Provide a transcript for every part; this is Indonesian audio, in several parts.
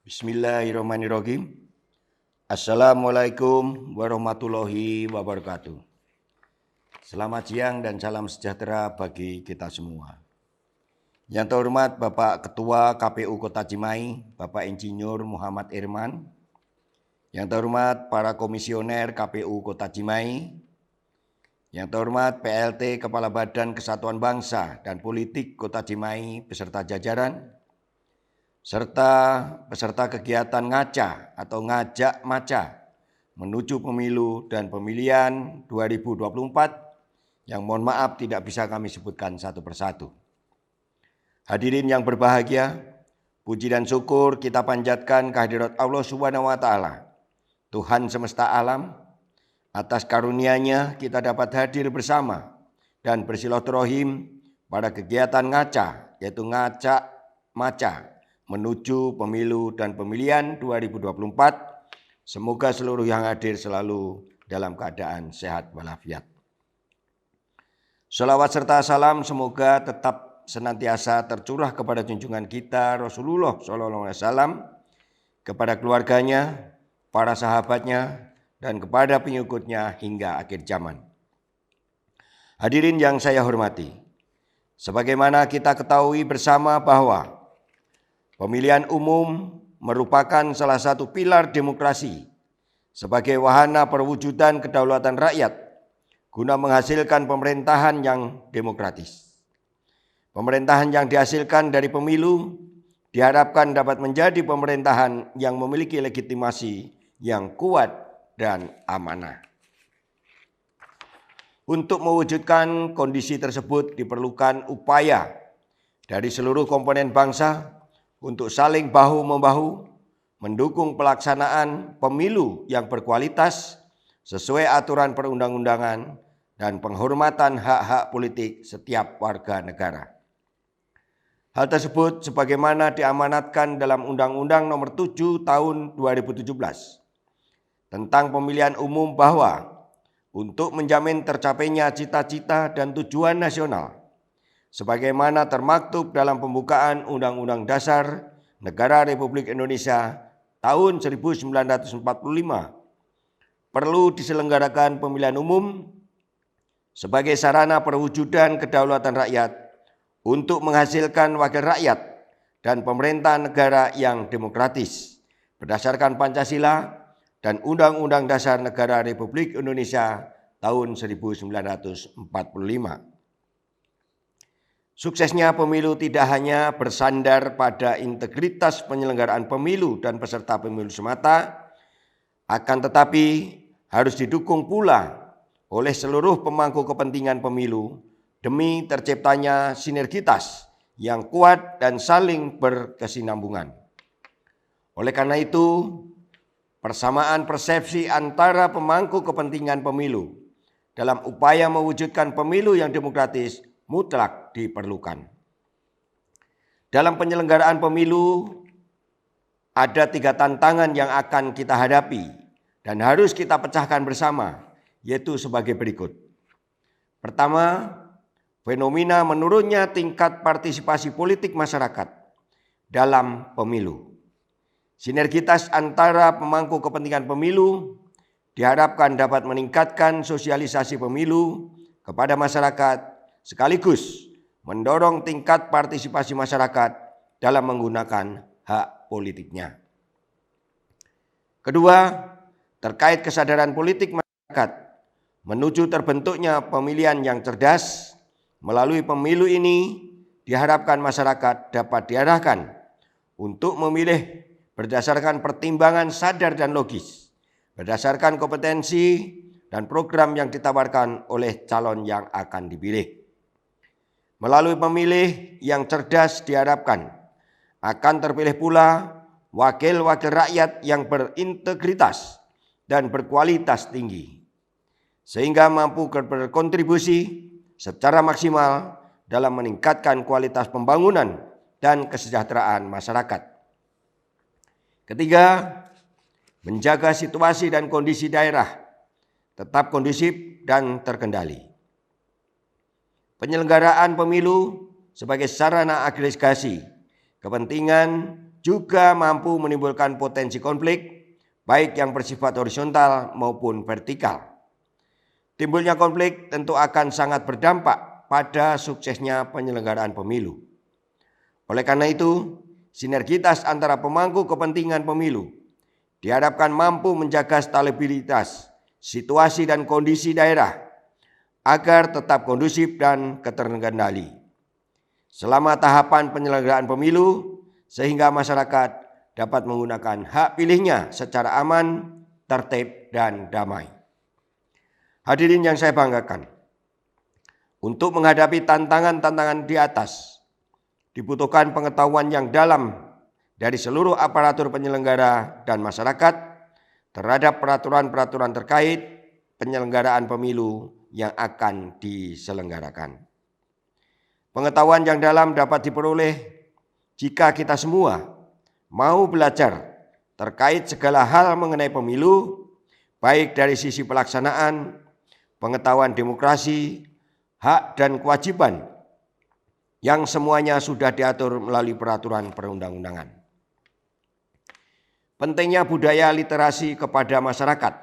Bismillahirrahmanirrahim. Assalamualaikum warahmatullahi wabarakatuh. Selamat siang dan salam sejahtera bagi kita semua. Yang terhormat Bapak Ketua KPU Kota Cimahi, Bapak Insinyur Muhammad Irman. Yang terhormat para komisioner KPU Kota Cimahi. Yang terhormat PLT Kepala Badan Kesatuan Bangsa dan Politik Kota Cimahi beserta jajaran, serta peserta kegiatan ngaca atau ngajak maca menuju pemilu dan pemilihan 2024 yang mohon maaf tidak bisa kami sebutkan satu persatu. Hadirin yang berbahagia, puji dan syukur kita panjatkan kehadirat Allah Subhanahu wa Ta'ala, Tuhan semesta alam. Atas karunia-Nya kita dapat hadir bersama dan bersilaturahim pada kegiatan ngaca, yaitu ngajak maca menuju pemilu dan pemilihan 2024. Semoga seluruh yang hadir selalu dalam keadaan sehat walafiat. Shalawat serta salam semoga tetap senantiasa tercurah kepada junjungan kita Rasulullah SAW, kepada keluarganya, para sahabatnya, dan kepada pengikutnya hingga akhir zaman. Hadirin yang saya hormati, sebagaimana kita ketahui bersama bahwa pemilihan umum merupakan salah satu pilar demokrasi sebagai wahana perwujudan kedaulatan rakyat guna menghasilkan pemerintahan yang demokratis. Pemerintahan yang dihasilkan dari pemilu diharapkan dapat menjadi pemerintahan yang memiliki legitimasi yang kuat dan amanah. Untuk mewujudkan kondisi tersebut diperlukan upaya dari seluruh komponen bangsa untuk saling bahu-membahu mendukung pelaksanaan pemilu yang berkualitas sesuai aturan perundang-undangan dan penghormatan hak-hak politik setiap warga negara. Hal tersebut sebagaimana diamanatkan dalam Undang-Undang Nomor 7 Tahun 2017 tentang pemilihan umum bahwa untuk menjamin tercapainya cita-cita dan tujuan nasional sebagaimana termaktub dalam pembukaan Undang-Undang Dasar Negara Republik Indonesia tahun 1945, perlu diselenggarakan pemilihan umum sebagai sarana perwujudan kedaulatan rakyat untuk menghasilkan wakil rakyat dan pemerintahan negara yang demokratis berdasarkan Pancasila dan Undang-Undang Dasar Negara Republik Indonesia tahun 1945. Suksesnya pemilu tidak hanya bersandar pada integritas penyelenggaraan pemilu dan peserta pemilu semata, akan tetapi harus didukung pula oleh seluruh pemangku kepentingan pemilu demi terciptanya sinergitas yang kuat dan saling berkesinambungan. Oleh karena itu, persamaan persepsi antara pemangku kepentingan pemilu dalam upaya mewujudkan pemilu yang demokratis mutlak diperlukan. Dalam penyelenggaraan pemilu ada 3 tantangan yang akan kita hadapi dan harus kita pecahkan bersama, yaitu sebagai berikut. Pertama, fenomena menurunnya tingkat partisipasi politik masyarakat dalam pemilu. Sinergitas antara pemangku kepentingan pemilu diharapkan dapat meningkatkan sosialisasi pemilu kepada masyarakat sekaligus mendorong tingkat partisipasi masyarakat dalam menggunakan hak politiknya. Kedua, terkait kesadaran politik masyarakat menuju terbentuknya pemilihan yang cerdas. Melalui pemilu ini diharapkan masyarakat dapat diarahkan untuk memilih berdasarkan pertimbangan sadar dan logis, berdasarkan kompetensi dan program yang ditawarkan oleh calon yang akan dipilih. Melalui pemilih yang cerdas diharapkan akan terpilih pula wakil-wakil rakyat yang berintegritas dan berkualitas tinggi, sehingga mampu berkontribusi secara maksimal dalam meningkatkan kualitas pembangunan dan kesejahteraan masyarakat. Ketiga, menjaga situasi dan kondisi daerah tetap kondusif dan terkendali. Penyelenggaraan pemilu sebagai sarana agregasi kepentingan juga mampu menimbulkan potensi konflik, baik yang bersifat horizontal maupun vertikal. Timbulnya konflik tentu akan sangat berdampak pada suksesnya penyelenggaraan pemilu. Oleh karena itu, sinergitas antara pemangku kepentingan pemilu diharapkan mampu menjaga stabilitas situasi dan kondisi daerah agar tetap kondusif dan terkendali selama tahapan penyelenggaraan pemilu, sehingga masyarakat dapat menggunakan hak pilihnya secara aman, tertib, dan damai. Hadirin yang saya banggakan, untuk menghadapi tantangan-tantangan di atas, dibutuhkan pengetahuan yang dalam dari seluruh aparatur penyelenggara dan masyarakat terhadap peraturan-peraturan terkait penyelenggaraan pemilu yang akan diselenggarakan. Pengetahuan yang dalam dapat diperoleh jika kita semua mau belajar terkait segala hal mengenai pemilu, baik dari sisi pelaksanaan, pengetahuan demokrasi, hak dan kewajiban, yang semuanya sudah diatur melalui peraturan perundang-undangan. Pentingnya budaya literasi kepada masyarakat.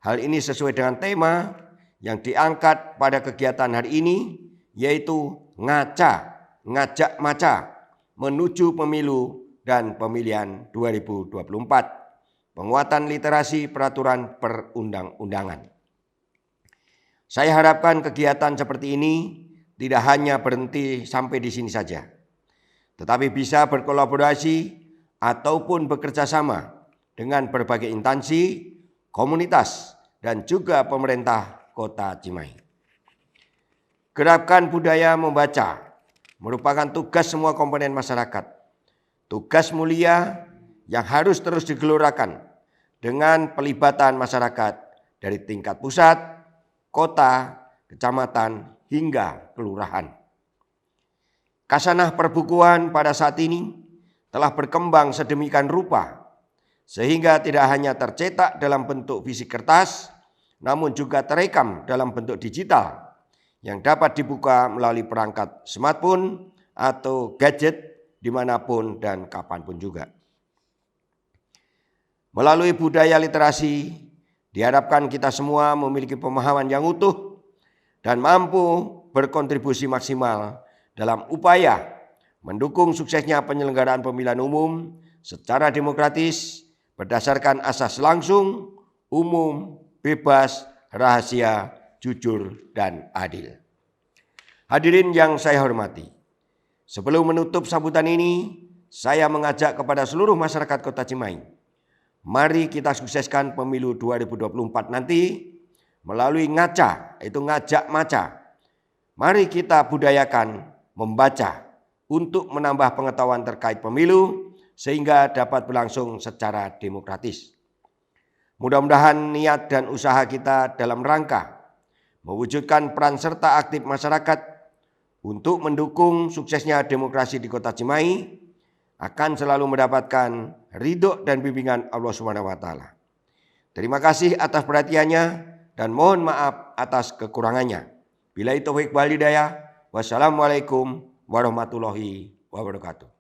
Hal ini sesuai dengan tema yang diangkat pada kegiatan hari ini, yaitu ngajak maca menuju pemilu dan pemilihan 2024, penguatan literasi peraturan perundang-undangan. Saya harapkan kegiatan seperti ini tidak hanya berhenti sampai di sini saja, tetapi bisa berkolaborasi ataupun bekerja sama dengan berbagai instansi, komunitas, dan juga pemerintah Kota Cimahi. Gerakan budaya membaca merupakan tugas semua komponen masyarakat. Tugas mulia yang harus terus digelorakan dengan pelibatan masyarakat dari tingkat pusat, kota, kecamatan, hingga kelurahan. Kasanah perbukuan pada saat ini telah berkembang sedemikian rupa sehingga tidak hanya tercetak dalam bentuk fisik kertas, namun juga terekam dalam bentuk digital yang dapat dibuka melalui perangkat smartphone atau gadget dimanapun dan kapanpun juga. Melalui budaya literasi, diharapkan kita semua memiliki pemahaman yang utuh dan mampu berkontribusi maksimal dalam upaya mendukung suksesnya penyelenggaraan pemilihan umum secara demokratis berdasarkan asas langsung, umum, bebas, rahasia, jujur, dan adil. Hadirin yang saya hormati, sebelum menutup sambutan ini, saya mengajak kepada seluruh masyarakat Kota Cimahi, mari kita sukseskan pemilu 2024 nanti melalui ngajak maca. Mari kita budayakan membaca untuk menambah pengetahuan terkait pemilu sehingga dapat berlangsung secara demokratis. Mudah-mudahan niat dan usaha kita dalam rangka mewujudkan peran serta aktif masyarakat untuk mendukung suksesnya demokrasi di Kota Cimahi akan selalu mendapatkan ridho dan bimbingan Allah SWT. Terima kasih atas perhatiannya dan mohon maaf atas kekurangannya. Billahi taufiq wal hidayah. Wassalamualaikum warahmatullahi wabarakatuh.